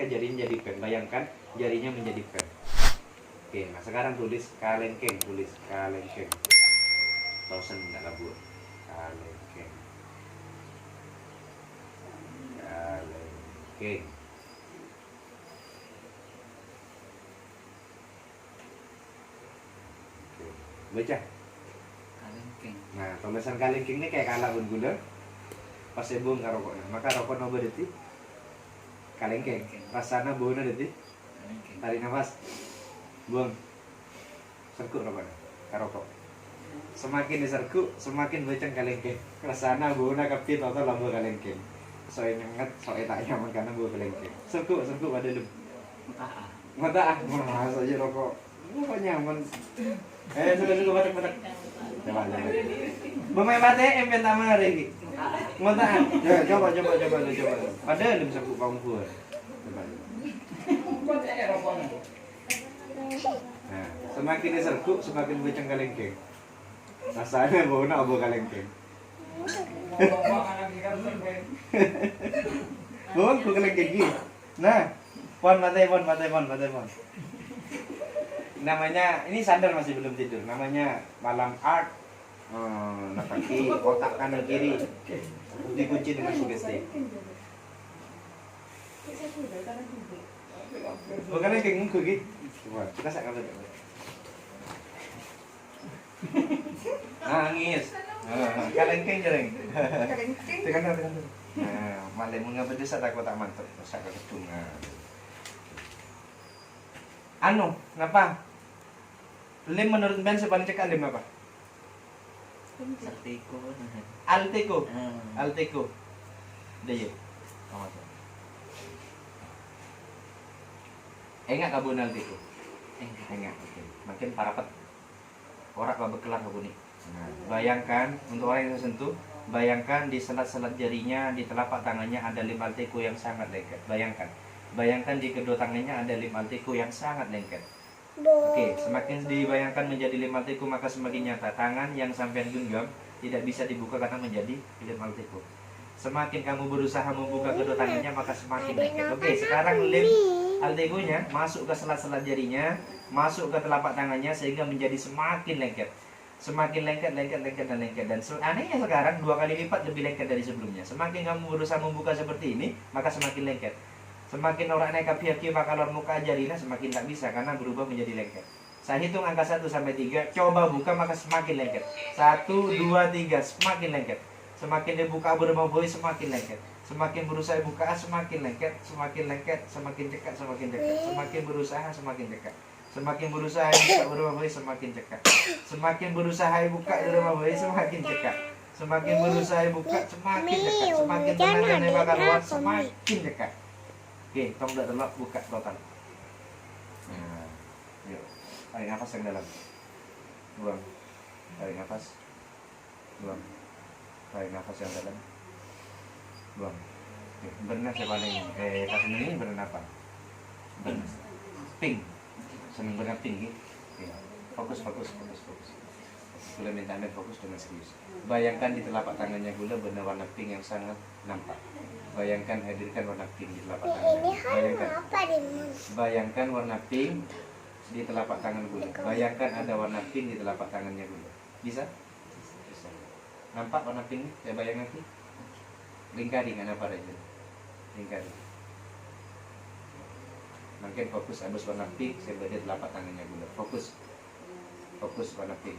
maka jarinya jadi pen. Bayangkan jarinya menjadi pen. Oke, nah sekarang tulis kalengkeng, tulis kalengkeng. Tausan enggak labur. Kalengkeng. Kalengkeng. Oke, baca. Kalengkeng. Nah, tulisan kalengkeng ini kayak kalah pun gula. Pas sebung ke rokoknya, maka rokok nopo detik kalengkeng. Rasana baunya detik. Kalengkeng. Tarik nafas, buang, serkuk rokoknya, ke rokok. Semakin diserkuk, semakin beceng kalengkeng. Rasana baunya kapit atau lambung kalengkeng. Soalnya nyengat, soalnya tak nyaman karena bau kalengkeng. Serkuk pada lem. Mata masa aja rokok. Kok nyaman. Suka batak. Coba. Bumai bate empen tamar lagi. Mata. Coba. Pada lem serkuk kamu buat. Coba. Nah, semakin diserkuk semakin beceng kalengkeng. Rasanya baunya bau kalengkeng. Bau kalengkeng gini. Nah, pon. Namanya ini sadar masih belum tidur. Namanya malam art. Nah kaki otak kanan kiri dikunci dengan sugesti. Bukan yang kayak ngungku gitu. Coba kita sak apa? Nangis. Kalengkeng jarang. Tekan. Nah, malah mengapa desa tak kotak mantap sak kedungan. Anu, kenapa? Lem menurut Ben paling cekak lem apa? Sartiko. Alteko. Daya. Enggak kabun alteko. Enggak. Oke. Makin parapet. Orang apa bekelar kabun nih. Nah, bayangkan untuk orang yang tersentuh, bayangkan di selat-selat jarinya, di telapak tangannya ada lem alteko yang sangat lengket. Bayangkan di kedua tangannya ada lem alteko yang sangat lengket. Oke, semakin dibayangkan menjadi lem alteko maka semakin nyata. Tangan yang sampean genggam tidak bisa dibuka karena menjadi lem alteko. Semakin kamu berusaha membuka kedua tangannya maka semakin lengket. Oke, sekarang lem altekonya masuk ke selat-selat jarinya, masuk ke telapak tangannya sehingga menjadi semakin lengket. Semakin lengket. Dan anehnya sekarang 2 kali lipat lebih lengket dari sebelumnya. Semakin kamu berusaha membuka seperti ini maka semakin lengket. Semakin orang naik kaki maka lor muka jarina semakin tak bisa karena berubah menjadi lengket. Saya hitung angka 1 sampai 3, coba buka maka semakin lengket. 1, 2, 3, semakin lengket. Semakin dibuka berubah boy semakin lengket. Semakin berusaha buka semakin lengket, semakin cekat, semakin berusaha semakin cekat. Semakin berusaha buka berubah boy semakin cekat. Semakin berusaha buka berubah boy semakin cekat. Semakin berusaha buka semakin cekat. Semakin tenaga nembak keluar semakin cekat. Oke, tong udah telok buka total. Nah, yuk. Tarik nafas yang dalam. Buang. Tarik nafas. Buang. Tarik nafas yang dalam. Buang. Oke, bernas ya paling. Kasih ini bernas apa? Bernas. Pink. Seneng bernas pink gitu. Oke. Fokus. Gula minta ambil fokus dengan serius. Bayangkan di telapak tangannya gula benar warna pink yang sangat nampak. Bayangkan hadirkan warna pink di telapak tangan. Bayangkan warna pink di telapak tangan gula. Bayangkan ada warna pink di telapak tangannya gula. Bisa? Nampak warna pink? Saya bayangkan nanti. Lingkari nggak apa aja. Lingkari. Makin fokus abis warna pink sebagai telapak tangannya gula. Fokus warna pink.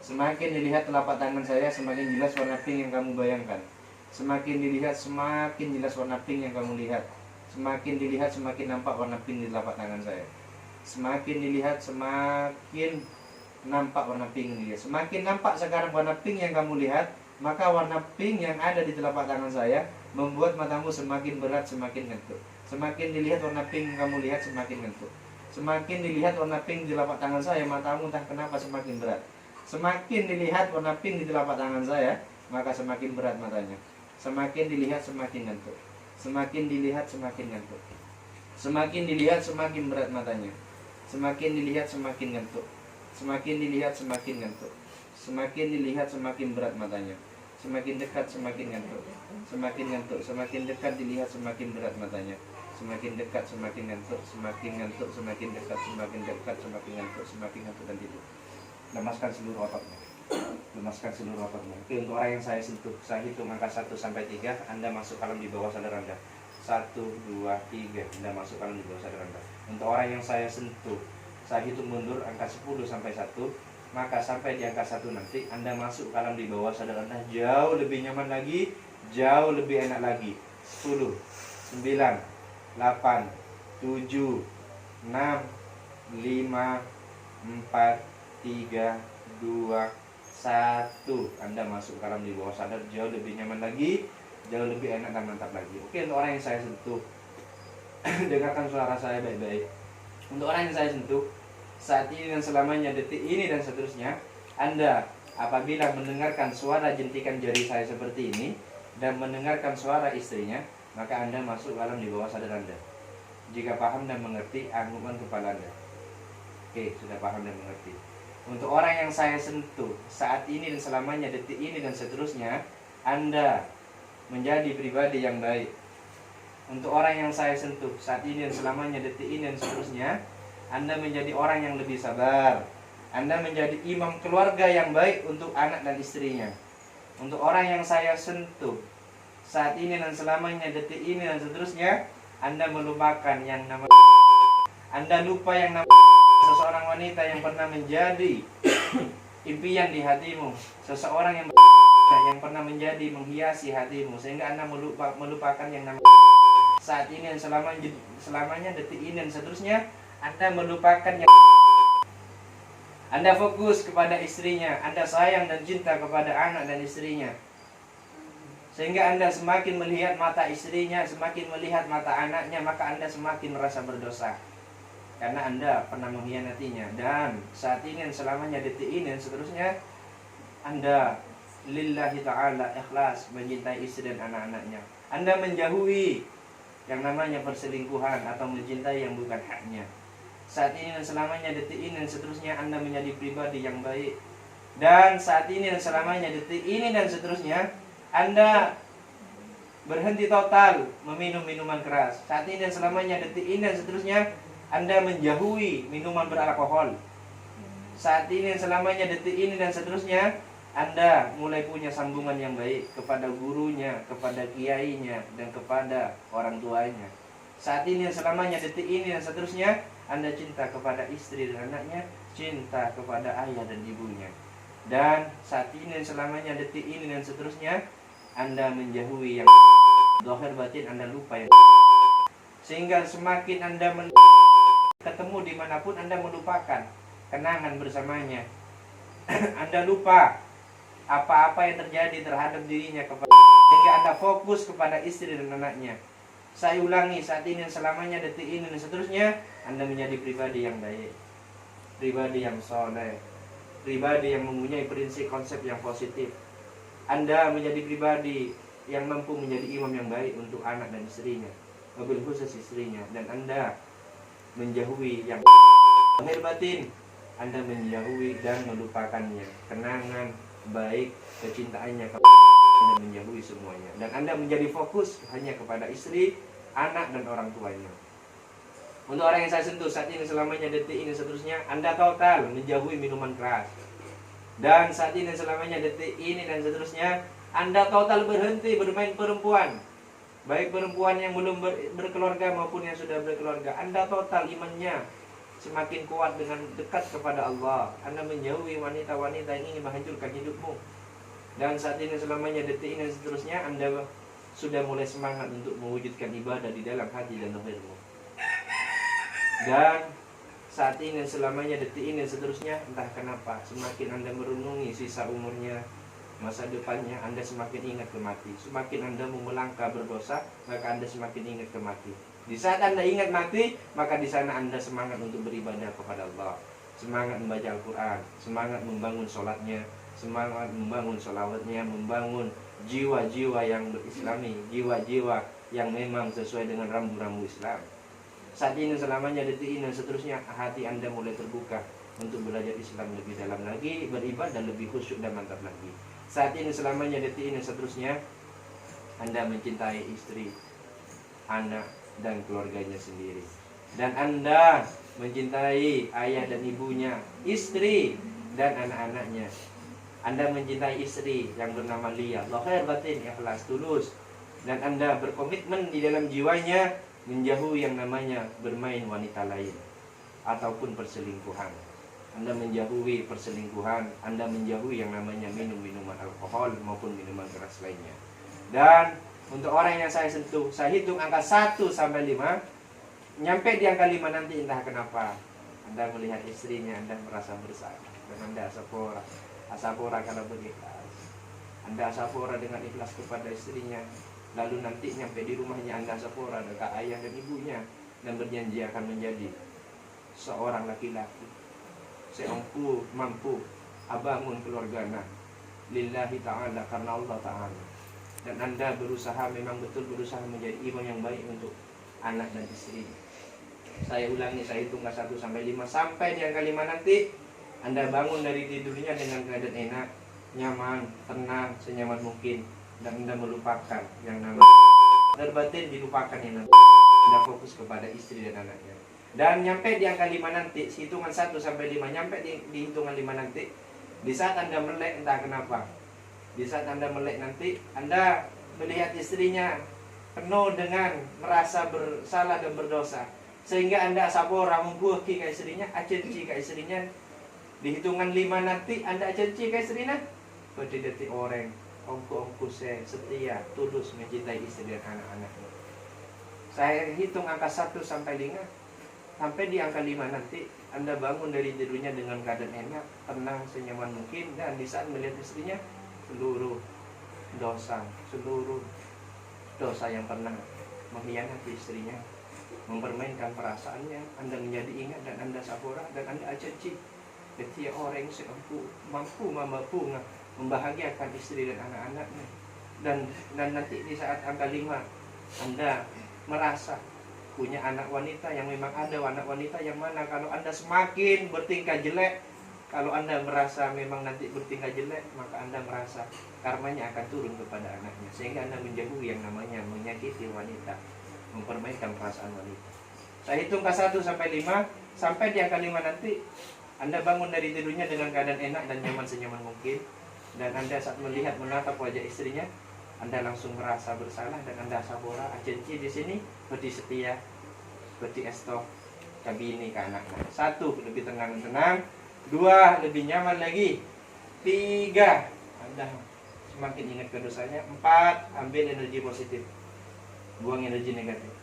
Semakin dilihat telapak tangan saya, semakin jelas warna pink yang kamu bayangkan. Semakin dilihat, semakin jelas warna pink yang kamu lihat. Semakin dilihat, semakin nampak warna pink di telapak tangan saya. Semakin dilihat, semakin nampak warna pink ini. Semakin nampak sekarang warna pink yang kamu lihat, maka warna pink yang ada di telapak tangan saya membuat matamu semakin berat, semakin ngantuk. Semakin dilihat warna pink yang kamu lihat, semakin ngantuk. Semakin dilihat warna pink di telapak tangan saya, matamu entah kenapa semakin berat. Semakin dilihat warna pink di telapak tangan saya, maka semakin berat matanya. Semakin dilihat semakin ngantuk. Semakin dilihat semakin ngantuk. Semakin dilihat semakin berat matanya. Semakin dilihat semakin ngantuk. Semakin dilihat semakin ngantuk. Semakin dilihat semakin berat matanya. Semakin dekat semakin ngantuk. Semakin ngantuk. Semakin dekat dilihat semakin berat matanya. semakin dekat semakin ngantuk, semakin ngantuk semakin dekat, semakin dekat semakin ngantuk, semakin ngantuk dan tidur. Lemaskan seluruh ototnya. Lemaskan seluruh ototnya. Oke, untuk orang yang saya sentuh, saya hitung angka 1 sampai 3, Anda masuk alam di bawah sadar Anda. 1, 2, 3, Anda masuk alam di bawah sadar Anda. Untuk orang yang saya sentuh, saya hitung mundur angka 10 sampai 1, maka sampai di angka 1 nanti Anda masuk alam di bawah sadar Anda jauh lebih nyaman lagi, jauh lebih enak lagi. 10, 9, 8, 7, 6, 5, 4, 3, 2, 1. Anda masuk ke alam di bawah sadar jauh lebih nyaman lagi, jauh lebih enak dan mantap lagi. Oke, untuk orang yang saya sentuh, dengarkan suara saya baik-baik. Untuk orang yang saya sentuh, saat ini dan selamanya, detik ini dan seterusnya, Anda apabila mendengarkan suara jentikan jari saya seperti ini dan mendengarkan suara istrinya, maka Anda masuk ke alam di bawah sadar Anda. Jika paham dan mengerti, anggukan kepala Anda. Oke, sudah paham dan mengerti. Untuk orang yang saya sentuh saat ini dan selamanya, detik ini dan seterusnya, Anda menjadi pribadi yang baik. Untuk orang yang saya sentuh saat ini dan selamanya, detik ini dan seterusnya, Anda menjadi orang yang lebih sabar. Anda menjadi imam keluarga yang baik untuk anak dan istrinya. Untuk orang yang saya sentuh saat ini dan selamanya, detik ini dan seterusnya, Anda melupakan yang namanya, Anda lupa yang namanya seseorang wanita yang pernah menjadi impian di hatimu, seseorang yang pernah menjadi menghiasi hatimu, sehingga Anda melupakan yang namanya saat ini dan selamanya, detik ini dan seterusnya, Anda melupakan yang Anda fokus kepada istrinya, Anda sayang dan cinta kepada anak dan istrinya, sehingga Anda semakin melihat mata istrinya, semakin melihat mata anaknya, maka Anda semakin merasa berdosa karena Anda pernah mengkhianatinya. Dan saat ini dan selamanya, detik ini dan seterusnya, Anda lillahi ta'ala ikhlas mencintai istri dan anak-anaknya. Anda menjauhi yang namanya perselingkuhan atau mencintai yang bukan haknya. Saat ini dan selamanya, detik ini dan seterusnya, Anda menjadi pribadi yang baik. Dan saat ini dan selamanya, detik ini dan seterusnya, Anda berhenti total meminum minuman keras. Saat ini dan selamanya, detik ini dan seterusnya, Anda menjauhi minuman beralkohol. Saat ini dan selamanya, detik ini dan seterusnya, Anda mulai punya sambungan yang baik kepada gurunya, kepada kiainya, dan kepada orang tuanya. Saat ini dan selamanya, detik ini dan seterusnya, Anda cinta kepada istri dan anaknya, cinta kepada ayah dan ibunya. Dan saat ini dan selamanya, detik ini dan seterusnya, Anda menjauhi yang zahir batin, Anda lupa yang sehingga semakin Anda ketemu dimanapun, Anda melupakan kenangan bersamanya. Anda lupa apa-apa yang terjadi terhadap dirinya sehingga Anda fokus kepada istri dan anaknya. Saya ulangi, saat ini dan selamanya, detik ini dan seterusnya, Anda menjadi pribadi yang baik, pribadi yang soleh, pribadi yang mempunyai prinsip konsep yang positif. Anda menjadi pribadi yang mampu menjadi imam yang baik untuk anak dan istrinya, mobil khusus istrinya. Dan Anda menjauhi yang zahir batin, Anda menjauhi dan melupakannya, kenangan baik, kecintaannya Anda menjauhi semuanya, dan Anda menjadi fokus hanya kepada istri, anak, dan orang tuanya. Untuk orang yang saya sentuh saat ini selamanya, detik ini seterusnya, Anda total menjauhi minuman keras. Dan saat ini selamanya, detik ini dan seterusnya, Anda total berhenti bermain perempuan, baik perempuan yang belum berkeluarga maupun yang sudah berkeluarga. Anda total imannya semakin kuat dengan dekat kepada Allah. Anda menjauhi wanita-wanita yang ingin menghancurkan hidupmu. Dan saat ini selamanya, detik ini dan seterusnya, Anda sudah mulai semangat untuk mewujudkan ibadah di dalam hati dan lahirmu. Dan saat ini dan selamanya, detik ini dan seterusnya, entah kenapa semakin Anda merenungi sisa umurnya, masa depannya, Anda semakin ingat ke mati. Semakin Anda mau melangkah berdosa, maka Anda semakin ingat ke mati. Di saat Anda ingat mati, maka di sana Anda semangat untuk beribadah kepada Allah, semangat membaca Al-Quran, semangat membangun sholatnya, semangat membangun sholawatnya, membangun jiwa-jiwa yang berislami, jiwa-jiwa yang memang sesuai dengan rambu-rambu Islam. Saat ini selamanya, detik ini dan seterusnya, hati Anda mulai terbuka untuk belajar Islam lebih dalam lagi, beribadah lebih khusyuk dan mantap lagi. Saat ini selamanya, detik ini dan seterusnya, Anda mencintai istri, anak, dan keluarganya sendiri. Dan Anda mencintai ayah dan ibunya, istri dan anak-anaknya. Anda mencintai istri yang bernama Lia, lahir batin ikhlas tulus. Dan Anda berkomitmen di dalam jiwanya menjauhi yang namanya bermain wanita lain ataupun perselingkuhan. Anda menjauhi perselingkuhan, Anda menjauhi yang namanya minum minuman alkohol maupun minuman keras lainnya. Dan untuk orang yang saya sentuh, saya hitung angka 1 sampai 5. Nyampe di angka 5 nanti entah kenapa Anda melihat istrinya, Anda merasa bersalah. Dan Anda asapora karena berikhlas. Anda asapora dengan ikhlas kepada istrinya. Lalu nanti nyampe di rumahnya Anda asapora dekat ayah dan ibunya, dan berjanji akan menjadi seorang laki-laki seongku mampu abangun keluarga lillahi ta'ala, karena Allah ta'ala. Dan Anda memang betul berusaha menjadi imam yang baik untuk anak dan istri. Saya ulangi, saya hitung 1 sampai 5. Sampai di angka 5 nanti Anda bangun dari tidurnya dengan keadaan enak, nyaman, tenang, senyaman mungkin. Dan Anda melupakan yang namanya terbatin, dilupakan yang namanya Anda fokus kepada istri dan anaknya. Dan nyampe di angka 5 nanti, hitungan 1 sampai 5, nyampe di hitungan 5 nanti, di saat Anda melek entah kenapa, di saat Anda melek nanti, Anda melihat istrinya penuh dengan merasa bersalah dan berdosa, sehingga Anda sapora membuaki ke istrinya, acenci ke istrinya. Di hitungan 5 nanti Anda acenci ke istrinya, berdiri orang ongku setia, tulus mencintai istri dan anak-anaknya. Saya hitung angka 1 sampai 5. Sampai di angka 5 nanti Anda bangun dari tidurnya dengan keadaan enak, tenang, senyaman mungkin. Dan di saat melihat istrinya, seluruh dosa yang pernah mengkhianati istrinya, mempermainkan perasaannya, Anda menjadi ingat dan Anda sapora dan Anda acenci. Setiap orang mampu membahagiakan istri dan anak-anaknya. Dan nanti di saat angka 5 Anda merasa punya anak wanita yang memang ada anak wanita yang mana kalau Anda semakin bertingkah jelek, kalau Anda merasa memang nanti bertingkah jelek, maka Anda merasa karmanya akan turun kepada anaknya, sehingga Anda menjauhi yang namanya menyakiti wanita, mempermainkan perasaan wanita. Saya hitung ke 1 sampai 5. Sampai di angka 5 nanti Anda bangun dari tidurnya dengan keadaan enak dan nyaman senyaman mungkin. Dan Anda saat melihat menatap wajah istrinya, Anda langsung merasa bersalah dan Anda sabora acenci di sini, beti setia, beti esto, kabini ke anaknya. 1, lebih tenang. 2, lebih nyaman lagi. 3, Anda semakin ingat ke dosanya. 4, ambil energi positif, buang energi negatif.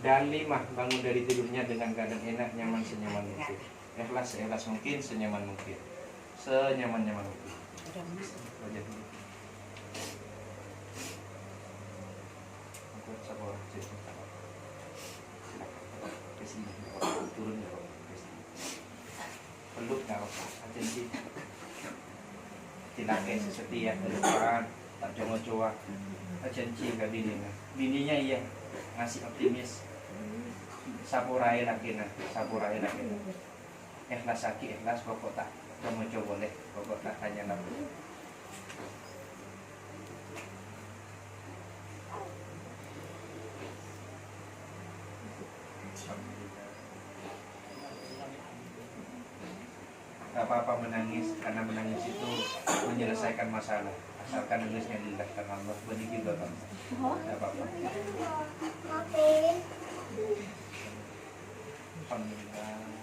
Dan 5, bangun dari tidurnya dengan keadaan enak, nyaman, senyaman mungkin. Ikhlas mungkin, senyaman mungkin. Senyaman-nyaman mungkin. Wajah dulu. Aku sabar, silakan. Turun ya, peluk nggak apa, atensi. Tilake sesetia ke depan, tak coba-coba. Atensi ke bininya. Bininya iya ngasih optimis. Sapurai laki. Ikhlas sakit, ikhlas pokok tak coba-coba boleh, pokok tak tanya lagi. Gak apa-apa menangis, karena menangis itu menyelesaikan masalah, asalkan nangisnya lillah karena Allah, begitu Bapak. Gak apa-apa. Alhamdulillah.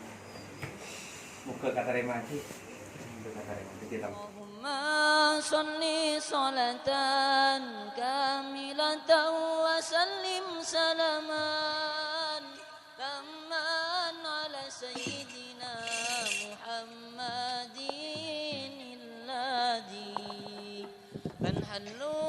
Muka kata remati, kita. Allahumma sholli sholatan kamilatan wa sallim salaman tamman ala sayyidina Muhammadin alladhi fanhallu